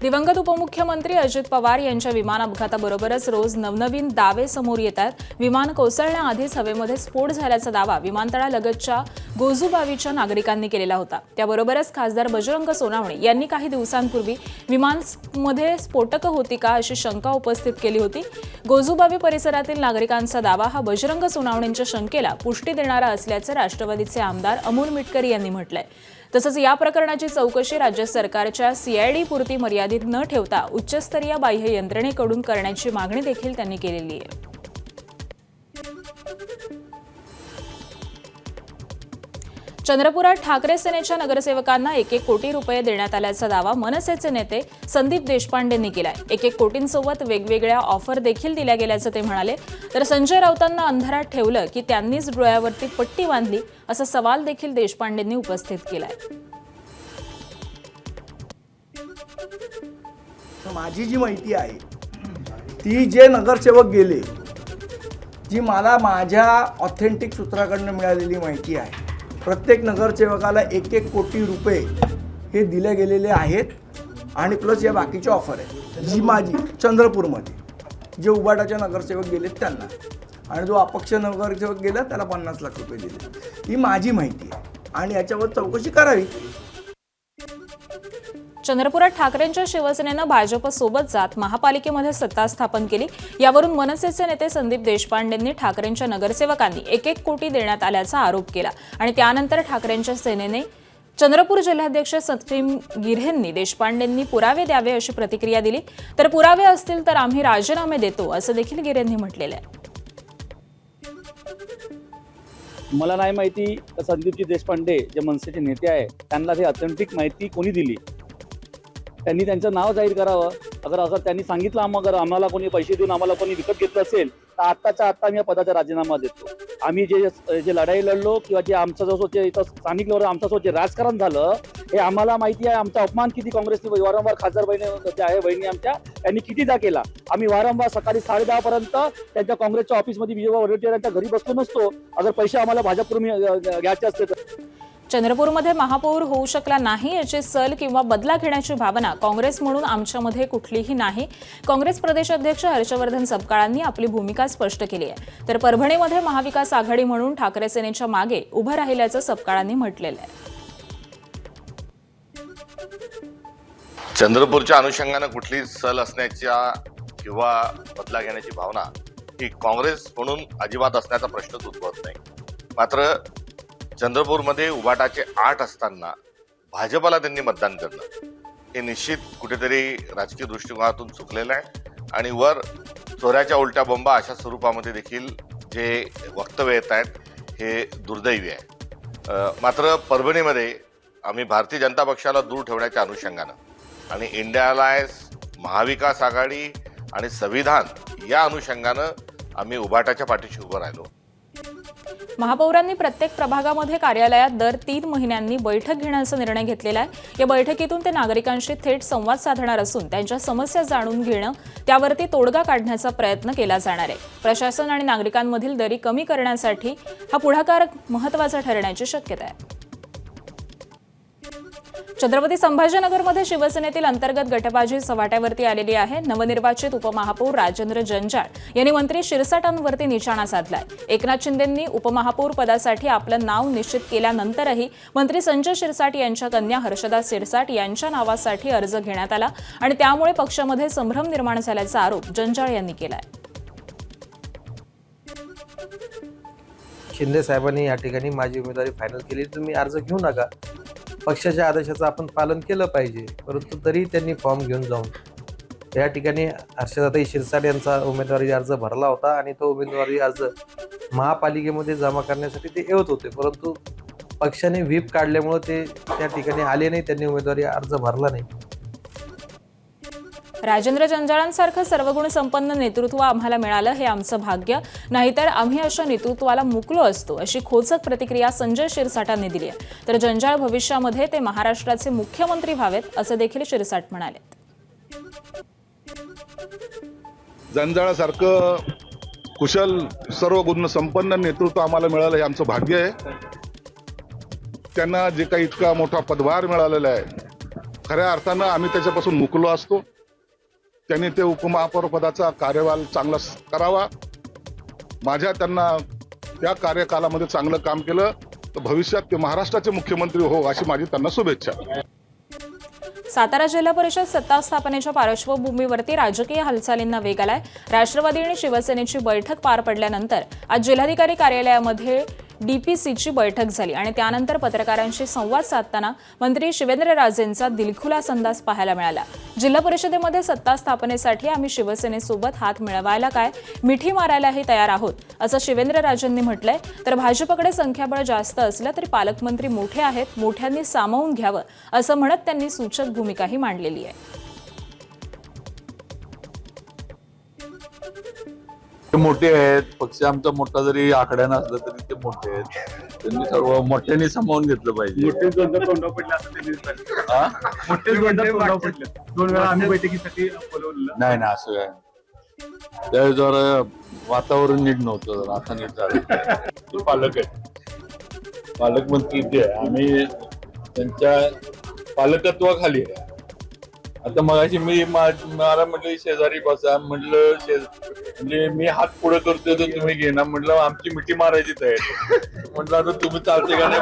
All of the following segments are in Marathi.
दिवंगत उपमुख्यमंत्री अजित पवार यांच्या विमान अपघाताबरोबरच रोज नवनवीन दावे समोर येतात. विमान कोसळण्याआधीच हवेमध्ये स्फोट झाल्याचा दावा विमानतळालगतच्या गोजूबावीच्या नागरिकांनी केलेला होता. त्याबरोबरच खासदार बजरंग सोनावणे यांनी काही दिवसांपूर्वी विमानामध्ये स्फोटकं होती का अशी शंका उपस्थित केली होती. गोजूबावी परिसरातील नागरिकांचा दावा हा बजरंग सोनावणेंच्या शंकेला पुष्टी देणारा असल्याचं राष्ट्रवादीचे आमदार अमोल मिटकरी यांनी म्हटलंय. तसंच या प्रकरणाची चौकशी राज्य सरकारच्या सीआयडी पुरती मर्यादित न ठेवता उच्चस्तरीय बाह्य यंत्रणेकडून करण्याची मागणी देखील त्यांनी केलेली आहे. चंद्रपुरात ठाकरे सेनेच्या नगरसेवकांना 1-1 कोटी रुपये देण्यात आल्याचा दावा मनसेचे नेते संदीप देशपांडेंनी केलाय. 1-1 कोटींसोबत वेगवेगळ्या ऑफर देखील दिल्या गेल्याचं ते म्हणाले. तर संजय राऊतांना अंधारात ठेवलं की त्यांनीच डोळ्यावरती पट्टी बांधली असा सवाल देखील देशपांडेंनी उपस्थित केलाय. माझी जी माहिती आहे ती जे नगरसेवक गेले, जी मला माझ्या ऑथेंटिक सूत्राकडनं मिळालेली माहिती आहे, प्रत्येक नगरसेवकाला 1-1 कोटी रुपये हे दिले गेलेले आहेत आणि प्लस या बाकीच्या ऑफर आहेत. जी माझी चंद्रपूरमध्ये जे उबाटाचे नगरसेवक गेलेत त्यांना आणि जो अपक्ष नगरसेवक गेला त्याला 50 लाख रुपये दिले. ही माझी माहिती आहे आणि याच्यावर चौकशी करावी. चंद्रपुरात ठाकरेंच्या शिवसेनेनं भाजपसोबत जात महापालिकेमध्ये सत्ता स्थापन केली. यावरून मनसेचे नेते संदीप देशपांडेंनी ठाकरेंच्या नगरसेवकांनी 1-1 कोटी देण्यात आल्याचा आरोप केला आणि त्यानंतर ठाकरेंच्या सेनेने चंद्रपूर जिल्हाध्यक्ष सचिन गिऱ्हेंनी देशपांडेंनी पुरावे द्यावे अशी प्रतिक्रिया दिली. तर पुरावे असतील तर आम्ही राजीनामे देतो असं देखील गिऱ्हेंनी म्हटलेलं आहे. मला नाही माहिती संदीपजी देशपांडे जे मनसेचे नेते आहे त्यांना ही ऑथेंटिक माहिती कोणी दिली. त्यांनी त्यांचं नाव जाहीर करावं. अगर त्यांनी सांगितलं अगर आम्हाला कोणी पैसे देऊन आम्हाला कोणी विकत घेतलं असेल तर आत्ताच्या आत्ता मी या पदाचा राजीनामा देतो. आम्ही जे लढाई लढलो किंवा जे आमचं जे इथं स्थानिक लेवलवर आमचं जे राजकारण झालं हे आम्हाला माहिती आहे. आमचा अपमान किती काँग्रेसने वारंवार खासदार बहिणी आहे बहिणी आमच्या त्यांनी कितीदा केला. आम्ही वारंवार सकाळी 10:30 पर्यंत त्यांच्या काँग्रेसच्या ऑफिसमध्ये विजय वडेट्टीवारांच्या घरी बसलो नसतो अगर पैसे आम्हाला भाजपकडून घ्यायचे असते तर. चंद्रपूरमध्ये महापौर होऊ शकला नाही याची सल किंवा बदला घेण्याची भावना काँग्रेस म्हणून आमच्यामध्ये कुठलीही नाही. काँग्रेस प्रदेशाध्यक्ष हर्षवर्धन सपकाळांनी आपली भूमिका स्पष्ट केली आहे. तर परभणीमध्ये महाविकास आघाडी म्हणून ठाकरे सेनेच्या मागे उभं राहिल्याचं सपकाळांनी म्हटलेलं आहे. चंद्रपूरच्या अनुषंगानं कुठली सल असण्याच्या किंवा बदला घेण्याची भावना ही काँग्रेस म्हणून अजिबात असण्याचा प्रश्नच उद्भवत नाही. मात्र चंद्रपूरमध्ये उबाटाचे 8 असताना भाजपला त्यांनी मतदान करणं हे निश्चित कुठेतरी राजकीय दृष्टिकोनातून चुकलेलं आहे आणि वर चोऱ्याच्या उलट्या बॉम्बा अशा स्वरूपामध्ये देखील जे वक्तव्य येत आहेत हे दुर्दैवी आहे. मात्र परभणीमध्ये आम्ही भारतीय जनता पक्षाला दूर ठेवण्याच्या अनुषंगानं आणि इंडिया अलायन्स, महाविकास आघाडी आणि संविधान या अनुषंगानं आम्ही उबाटाच्या पाठीशी उभं राहिलो. महापौरांनी प्रत्येक प्रभागामध्ये कार्यालयात दर 3 महिन्यांनी बैठक घेण्याचा निर्णय घेतलेला आहे. या बैठकीतून ते नागरिकांशी थेट संवाद साधणार असून त्यांच्या समस्या जाणून घेणं त्यावरती तोडगा काढण्याचा प्रयत्न केला जाणार आहे. प्रशासन आणि नागरिकांमधील दरी कमी करण्यासाठी हा पुढाकार महत्त्वाचा ठरण्याची शक्यता आहे. छत्रपती संभाजीनगरमध्ये शिवसेनेतील अंतर्गत गटबाजी सवाट्यावरती आलेली आहे. नवनिर्वाचित उपमहापौर राजेंद्र जंजाळ यांनी मंत्री शिरसाटांवरती निशाणा साधलाय. एकनाथ शिंदेंनी उपमहापौर पदासाठी आपलं नाव निश्चित केल्यानंतरही मंत्री संजय शिरसाट यांच्या कन्या हर्षदा शिरसाट यांच्या नावासाठी अर्ज घेण्यात आला आणि त्यामुळे पक्षामध्ये संभ्रम निर्माण झाल्याचा आरोप जंजाळ यांनी केलाय. शिंदे साहेबांनी या ठिकाणी माझी उमेदवारी फायनल केली. तुम्ही अर्ज घेऊ नका, पक्षाच्या आदेशाचं आपण पालन केलं पाहिजे. परंतु तरी त्यांनी फॉर्म घेऊन जाऊन या ठिकाणी हर्षदाताई शिरसाट यांचा उमेदवारी अर्ज भरला होता आणि तो उमेदवारी अर्ज महापालिकेमध्ये जमा करण्यासाठी ते येत होते. परंतु पक्षाने व्हीप काढल्यामुळे ते त्या ठिकाणी आले नाही, त्यांनी उमेदवारी अर्ज भरला नाही. राजेंद्र जंजाळांसारखं सर्वगुण संपन्न नेतृत्व आम्हाला मिळालं हे आमचं भाग्य, नाहीतर आम्ही अशा नेतृत्वाला मुकलो असतो अशी खोचक प्रतिक्रिया संजय शिरसाटांनी दिली आहे. तर जंजाळ भविष्यामध्ये ते महाराष्ट्राचे मुख्यमंत्री व्हावेत असं देखील शिरसाट म्हणाले. जंजाळासारखं कुशल सर्व गुण संपन्न नेतृत्व आम्हाला मिळालं हे आमचं भाग्य आहे. त्यांना जे काही इतका मोठा पदभार मिळालेला आहे खऱ्या अर्थानं आम्ही त्याच्यापासून मुकलो असतो. त्यांनी ते उपमहापौर पदाचा कार्यभार चांगला करावा. त्यांना त्या कार्यकालामध्ये चांगलं काम केलं तर भविष्यात ते महाराष्ट्राचे मुख्यमंत्री हो अशी माझी त्यांना शुभेच्छा. सातारा जिल्हा परिषद सत्ता स्थापनेच्या पार्श्वभूमीवरती राजकीय हालचालींना वेग आलाय. राष्ट्रवादी आणि शिवसेनेची बैठक पार पडल्यानंतर आज जिल्हाधिकारी कार्यालयामध्ये डीपीसीची बैठक झाली आणि त्यानंतर पत्रकारांशी संवाद साधताना मंत्री शिवेंद्रराजेंचा दिलखुलास अंदाज पाहायला मिळाला. जिल्हा परिषदेमध्ये सत्ता स्थापनेसाठी आम्ही शिवसेनेसोबत हात मिळवायला काय, मिठी मारायलाही तयार आहोत असं शिवेंद्रराजेंनी म्हटलंय. तर भाजपकडे संख्याबळ जास्त असलं तरी पालकमंत्री मोठे आहेत, मोठ्यांनी सामावून घ्यावं असं म्हणत त्यांनी सूचक भूमिकाही मांडलेली आहे. ते मोठे आहेत, पक्ष आमचा मोठा जरी आकड्या नसला तरी ते मोठे आहेत. त्यांनी सर्व मोठ्यांनी सामावून घेतलं पाहिजे. नाही ना असं काय त्यावेळी जरा वातावरण नीट नव्हतं, जरा आता नीट झालं. ते पालक आहेत, पालकमंत्री ते आहे, आम्ही त्यांच्या पालकत्वाखाली आहे. आता मगाशी मला म्हटलं शेजारी बसा, म्हटलं म्हणजे मी हात पुढे करतोय तर तुम्ही घेणार, म्हटलं आमची मिठी मारायची तयारी. म्हटलं आता तुम्ही चालते का नाही.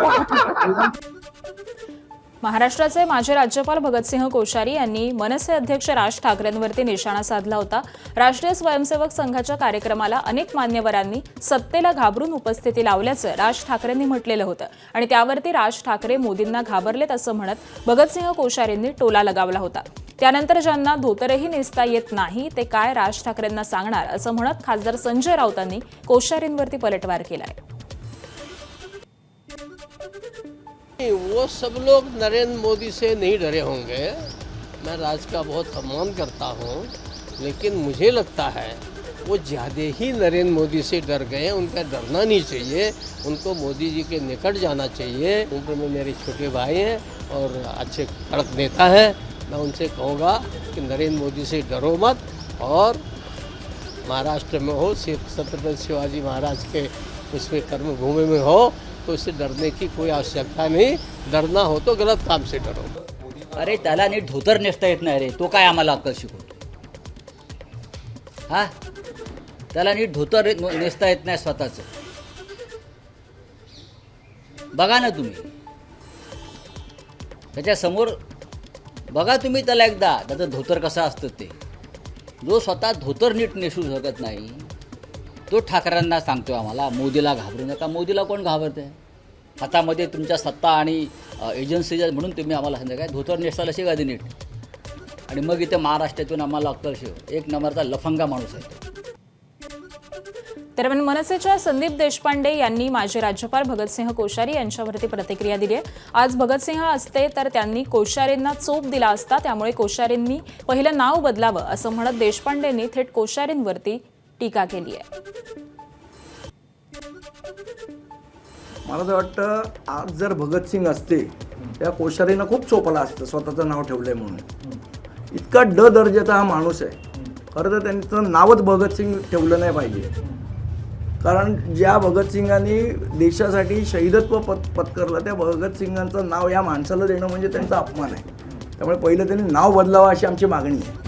महाराष्ट्राचे माजी राज्यपाल भगतसिंह कोश्यारी यांनी मनसे अध्यक्ष राज ठाकरेंवरती निशाणा साधला होता. राष्ट्रीय स्वयंसेवक संघाच्या कार्यक्रमाला अनेक मान्यवरांनी सत्तेला घाबरून उपस्थिती लावल्याचं राज ठाकरेंनी म्हटलेलं होतं आणि त्यावरती राज ठाकरे मोदींना घाबरलेत असं म्हणत भगतसिंह कोश्यारींनी टोला लगावला होता. त्यानंतर ज्यांना धोतरही नेसता येत नाही ते काय राज ठाकरेंना सांगणार असं म्हणत खासदार संजय राऊतांनी कोश्यारींवरती पलटवार केलाय. वो सब लोग नरेंद्र मोदी से नहीं डरे होंगे. मैं राज का बहुत सम्मान करता हूँ, लेकिन मुझे लगता है वो ज़्यादा ही नरेंद्र मोदी से डर गए. उनका डरना नहीं चाहिए, उनको मोदी जी के निकट जाना चाहिए. उम्र में मेरे छोटे भाई हैं और अच्छे कड़क नेता हैं. मैं उनसे कहूँगा कि नरेंद्र मोदी से डरो मत, और महाराष्ट्र में हो, छत्रपति शिवाजी महाराज के उसमें कर्मभूमि में हो, तो उससे डरने की कोई आवश्यकता नहीं. डरना हो तो गलत काम से डरो. अरे त्याला नीट धोतर नेसता येत नाही रे, तो काय आम्हाला अक्कल शिकवतो. हा, त्याला नीट धोतर नेसता येत नाही स्वतःच. बघा ना तुम्ही त्याच्यासमोर, बघा तुम्ही त्याला एकदा, त्याचं धोतर कसं असतं ते. जो स्वतः धोतर नीट नेसू शकत नाही तो ठाकरेंना सांगतो आम्हाला मोदीला घाबरू नका. मोदीला कोण घाबरत आहे? हातामध्ये तुमच्या सत्ता आणि एजन्सी म्हणून तुम्ही आम्हाला सांगता काय धोतर नेसायला शिका नीट, आणि मग इथे महाराष्ट्रातून आम्हाला अक्कल शिव. एक नंबरचा लफंगा माणूस आहे. दरम्यान मनसेच्या संदीप देशपांडे यांनी माजी राज्यपाल भगतसिंह कोश्यारी यांच्यावरती प्रतिक्रिया दिली आहे. आज भगतसिंह असते तर त्यांनी कोश्यारींना चोप दिला असता, त्यामुळे कोश्यारींनी पहिलं नाव बदलावं असं म्हणत देशपांडेंनी थेट कोश्यारींवरती टीका केली आहे. मला तर वाटतं आज जर भगतसिंग असते त्या कोश्यारीनं खूप चोपला असतं स्वतःचं नाव ठेवलंय म्हणून. इतका दर्जाचा हा माणूस आहे. खरं तर त्यांचं नावच भगतसिंग ठेवलं नाही पाहिजे, कारण ज्या भगतसिंगांनी देशासाठी शहीदत्व पत्करलं त्या भगतसिंगांचं नाव या माणसाला देणं म्हणजे त्यांचा अपमान आहे. त्यामुळे पहिलं त्यांनी नाव बदलावं अशी आमची मागणी आहे.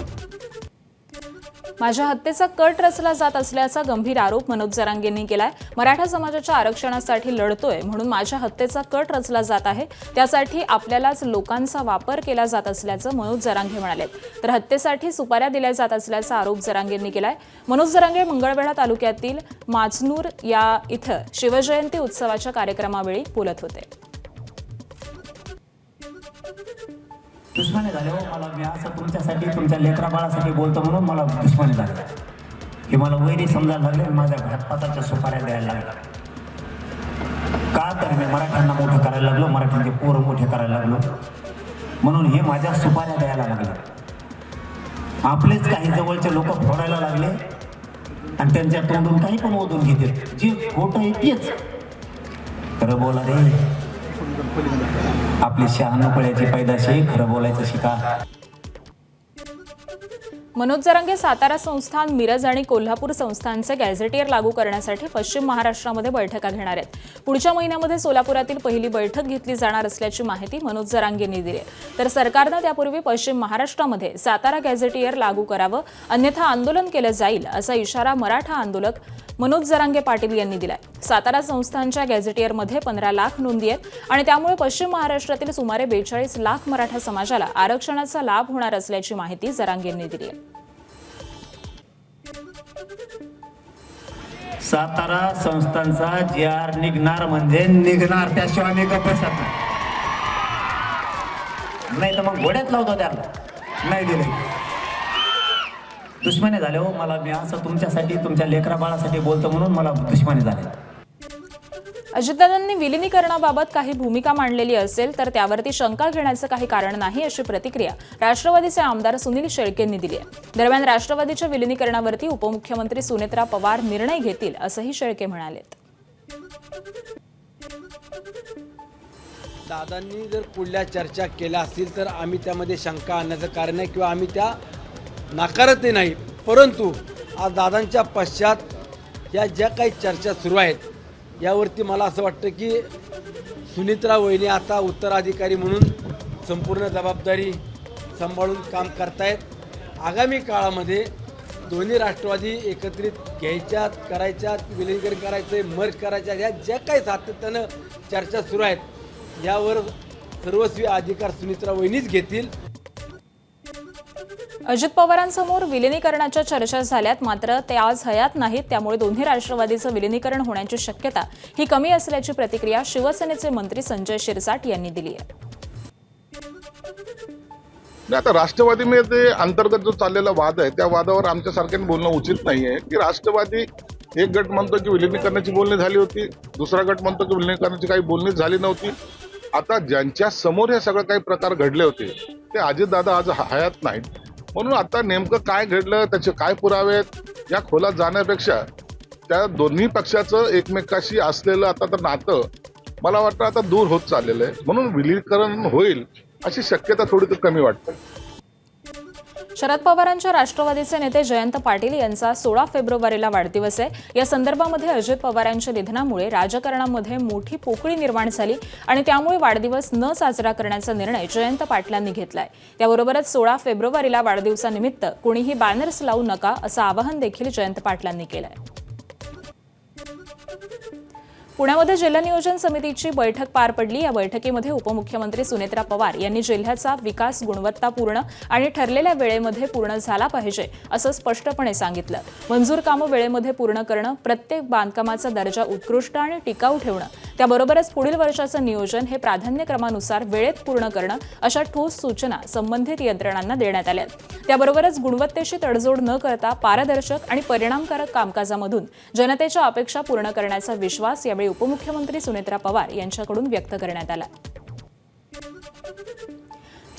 माझ्या हत्येचा कट रचला जात असल्याचा गंभीर आरोप मनोज जरांगेंनी केलाय. मराठा समाजाच्या आरक्षणासाठी लढतोय म्हणून माझ्या हत्येचा कट रचला जात आहे, त्यासाठी आपल्यालाच लोकांचा वापर केला जात असल्याचं मनोज जरांगे म्हणाले. तर हत्येसाठी सुपाऱ्या दिल्या जात असल्याचा आरोप जरांगेंनी केलाय. मनोज जरांगे मंगळवेढा तालुक्यातील माचनूर या इथं शिवजयंती उत्सवाच्या कार्यक्रमावेळी बोलत होते. दुश्मनी झाले हो मला. मी असं तुमच्यासाठी, तुमच्या लेकराबाळासाठी बोलतो म्हणून मला दुश्मनी झाली की मला वैरी समजायला लागले आणि माझ्या घातपाताच्या सुपाऱ्या द्यायला लागल्या. का तर मी मराठ्यांना मोठं करायला लागलो, मराठ्यांचे पोरं मोठे करायला लागलो म्हणून हे माझ्या सुपाऱ्या द्यायला लागले. आपलेच काही जवळचे लोक फोडायला लागले आणि त्यांच्या तोंडून काही पण ओढून घेते. जे खोटं आहे तेच खरं बोला रे. आपली शहाणपणाची पैदाशी खरं बोलायचं शिका. मनोज जरांगे सातारा संस्थान, मिरज आणि कोल्हापूर संस्थानचे गॅझेटियर लागू करण्यासाठी पश्चिम महाराष्ट्रामध्ये बैठका घेणार आहेत. पुढच्या महिन्यामध्ये सोलापुरातील पहिली बैठक घेतली जाणार असल्याची माहिती मनोज जरांगेंनी दिली आहे. तर सरकारनं त्यापूर्वी पश्चिम महाराष्ट्रामध्ये सातारा गॅझेटियर लागू करावं, अन्यथा आंदोलन केलं जाईल असा इशारा मराठा आंदोलक मनोज जरांगे पाटील यांनी दिलाय. सातारा संस्थानच्या गॅझेटियरमध्ये 15 लाख नोंदी आहेत आणि त्यामुळे पश्चिम महाराष्ट्रातील सुमारे 42 लाख मराठा समाजाला आरक्षणाचा लाभ होणार असल्याची माहिती जरांगेंनी दिली आहे. सातारा संस्थांचा GR निघणार म्हणजे निघणार, त्याशिवाय मी गप्प बसत नाही तर मग घोड्यात लावतो त्याला. नाही दिले दुश्मनी झाले हो मला. मी असं तुमच्यासाठी, तुमच्या लेकरा बाळासाठी बोलतो म्हणून मला दुश्मनी झाली. अजितदादांनी विलिनीकरणाबाबत काही भूमिका मांडलेली असेल तर त्यावरती शंका घेण्याचं काही कारण नाही, अशी प्रतिक्रिया राष्ट्रवादीचे आमदार सुनील शेळकेंनी दिली आहे. दरम्यान राष्ट्रवादीच्या विलिनीकरणावरती उपमुख्यमंत्री सुनेत्रा पवार निर्णय घेतील असंही शेळके म्हणालेत. दादांनी जर पुढल्या चर्चा केल्या असतील तर आम्ही त्यामध्ये शंका आणण्याचं कारण आहे किंवा आम्ही त्या नाकारतही नाही. परंतु आज दादांच्या पश्चात या ज्या काही चर्चा सुरू आहेत यावरती मला असं वाटतं की सुनित्रा वहिनी आता उत्तराधिकारी म्हणून संपूर्ण जबाबदारी सांभाळून काम करतायत. आगामी काळामध्ये दोन्ही राष्ट्रवादी एकत्रित घ्यायच्यात, करायच्यात, विलीनीकरण करायचं, मर्ज करायच्या, या ज्या काही सातत्यानं चर्चा सुरू आहेत यावर सर्वस्वी अधिकार सुनित्रा वहिनीच घेतील. अजित पवारांसमोर विलिनीकरणाच्या चर्चा झाल्यात, मात्र ते आज हयात नाहीत. त्यामुळे दोन्ही राष्ट्रवादीचं विलिनीकरण होण्याची शक्यता ही कमी असल्याची प्रतिक्रिया शिवसेनेचे मंत्री संजय शिरसाट यांनी दिली आहे. आता राष्ट्रवादीमध्ये अंतर्गत जो चाललेला वाद आहे त्या वादावर आमच्यासारख्याने बोलणं उचित नाहीये. की राष्ट्रवादी एक गट म्हणतो की विलिनीकरणाची बोलणी झाली होती, दुसरा गट म्हणतो की विलिनीकरणाची काही बोलणीच झाली नव्हती. आता ज्यांच्या समोर हे सगळं काही प्रकार घडले होते ते अजितदादा आज हयात नाहीत. म्हणून आता नेमकं काय घडलं, त्याचे काय पुरावे आहेत या खोलात जाण्यापेक्षा त्या दोन्ही पक्षाचं एकमेकाशी असलेलं आता तर नातं मला वाटतं आता दूर होत चाललेलं आहे. म्हणून विलीनीकरण होईल अशी शक्यता थोडी कमी वाटते. शरद पवारांच्या राष्ट्रवादीचे नेते जयंत पाटील यांचा 16 फेब्रुवारीला वाढदिवस आहे. या संदर्भामध्ये अजित पवारांच्या निधनामुळे राजकारणामध्ये मोठी पोकळी निर्माण झाली आणि त्यामुळे वाढदिवस न साजरा करण्याचा निर्णय जयंत पाटलांनी घेतलाय. त्याबरोबरच 16 फेब्रुवारीला वाढदिवसानिमित्त कोणीही बॅनर्स लावू नका असं आवाहन देखील जयंत पाटलांनी केलंय. पुण्यामध्ये जिल्हा नियोजन समितीची बैठक पार पडली. या बैठकीमध्ये उपमुख्यमंत्री सुनेत्रा पवार यांनी जिल्ह्याचा विकास गुणवत्तापूर्ण आणि ठरलेल्या वेळेमध्ये पूर्ण झाला पाहिजे असं स्पष्टपणे सांगितलं. मंजूर कामं वेळेमध्ये पूर्ण करणं, प्रत्येक बांधकामाचा दर्जा उत्कृष्ट आणि टिकाऊ ठेवणं, त्याबरोबरच पुढील वर्षाचं नियोजन हे प्राधान्यक्रमानुसार वेळेत पूर्ण करणं अशा ठोस सूचना संबंधित यंत्रणांना देण्यात आल्या. त्याबरोबरच गुणवत्तेशी तडजोड न करता पारदर्शक आणि परिणामकारक कामकाजामधून जनतेच्या अपेक्षा पूर्ण करण्याचा विश्वास यावेळी उपमुख्यमंत्री सुनेत्रा पवार यांच्याकडून व्यक्त करण्यात आला.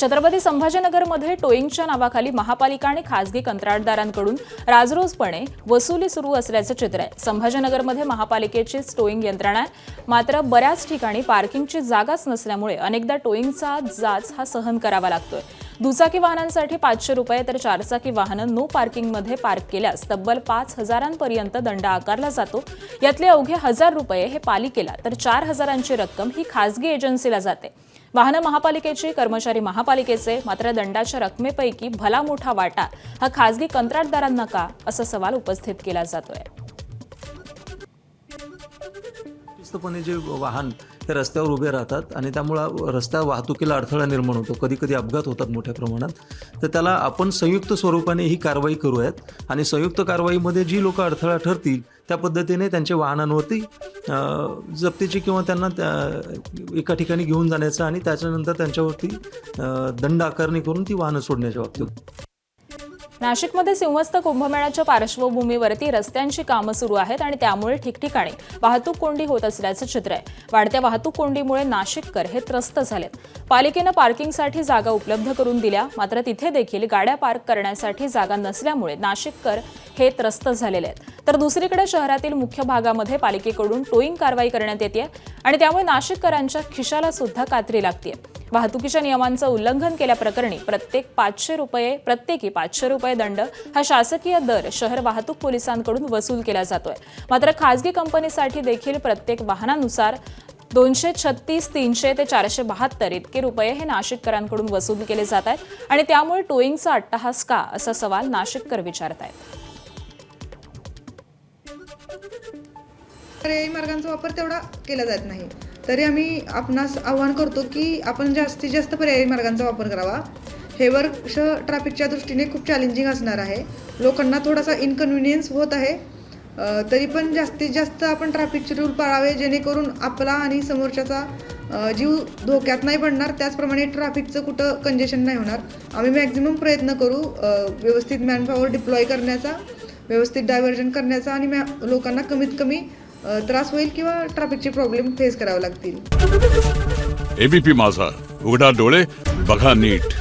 छत्रपती संभाजीनगरमध्ये टोईंगच्या नावाखाली महापालिका आणि खासगी कंत्राटदारांकडून राजरोसपणे वसुली सुरू असल्याचं चित्र आहे. संभाजीनगरमध्ये महापालिकेचीच टोईंग यंत्रणा आहे, मात्र बऱ्याच ठिकाणी पार्किंगची जागाच नसल्यामुळे अनेकदा टोईंगचा जाच हा सहन करावा लागतोय. दुचाकी वाहनांसाठी 500 रुपये तर चारचाकी वाहनं नो पार्किंगमध्ये पार्क केल्यास तब्बल 5,000पर्यंत दंड आकारला जातो. यातले अवघे 1,000 रुपये हे पालिकेला तर 4,000ची रक्कम ही खासगी एजन्सीला जाते. वाहनं महापालिकेची, कर्मचारी महापालिकेचे, मात्र दंडाच्या रकमेपैकी भला मोठा वाटा हा खासगी कंत्राटदारांना का, असा सवाल उपस्थित केला जातोय. निश्चितपणे जे वाहन हे रस्त्यावर उभे राहतात आणि त्यामुळं रस्त्या वाहतुकीला अडथळा निर्माण होतो, कधी कधी अपघात होतात मोठ्या प्रमाणात. तर त्याला आपण संयुक्त स्वरूपाने ही कारवाई करूयात आणि संयुक्त कारवाईमध्ये जी लोक अडथळा ठरतील त्या पद्धतीने त्यांच्या वाहनांवरती जप्तीची किंवा त्यांना एका ठिकाणी घेऊन जाण्याचं आणि त्याच्यानंतर त्यांच्यावरती दंड आकारणी करून ती वाहनं सोडण्याच्या बाबतीत. नाशिकमध्ये सिंहस्थ कुंभमेळ्याच्या पार्श्वभूमीवरती रस्त्यांची कामं सुरू आहेत आणि त्यामुळे ठिकठिकाणी वाहतूक कोंडी होत असल्याचं चित्र आहे. वाढत्या वाहतूक कोंडीमुळे नाशिककर हे त्रस्त झालेत. पालिकेनं पार्किंगसाठी जागा उपलब्ध करून दिल्या, मात्र तिथे देखील गाड्या पार्क करण्यासाठी जागा नसल्यामुळे नाशिककर हे त्रस्त झालेले आहेत. तर दुसरीकडे शहरातील मुख्य भागामध्ये पालिकेकडून टोईंग कारवाई करण्यात येते आणि त्यामुळे नाशिककरांच्या खिशाला सुद्धा कात्री लागते. वाहतुकीच्या नियमांचं उल्लंघन केल्याप्रकरणी प्रत्येकी 500 रुपये दंड हा शासकीय दर शहर वाहतूक पोलिसांकडून वसूल केला जातोय. मात्र खासगी कंपनीसाठी देखील प्रत्येक वाहनानुसार 236, 300 ते 472 इतके रुपये हे नाशिककरांकडून वसूल केले जात आहेत आणि त्यामुळे टोईंगचा अट्टहास का असा सवाल नाशिककर विचारतायत. पर्यायी मार्गांचा वापर तेवढा केला जात नाही. तरी आम्ही आपणास आवाहन करतो की आपण जास्तीत जास्त पर्यायी मार्गांचा वापर करावा. हे वर्ष ट्रॅफिकच्या दृष्टीने खूप चॅलेंजिंग असणार आहे. लोकांना थोडासा इनकन्व्हिनियन्स होत आहे. तरी पण जास्तीत जास्त आपण ट्रॅफिकचे रूल पाळावे, जेणेकरून आपला आणि समोरच्याचा जीव धोक्यात नाही पडणार. त्याचप्रमाणे ट्रॅफिकचं कुठं कंजेशन नाही होणार. आम्ही मॅक्झिमम प्रयत्न करू व्यवस्थित मॅनपॉवर डिप्लॉय करण्याचा, व्यवस्थित डायव्हर्जन करण्याचा आणि लोकांना कमीत कमी त्रास होईल किंवा ट्रॅफिकचे प्रॉब्लेम फेस करावे लागतील. एबीपी माझा, उघडा डोळे बघा नीट.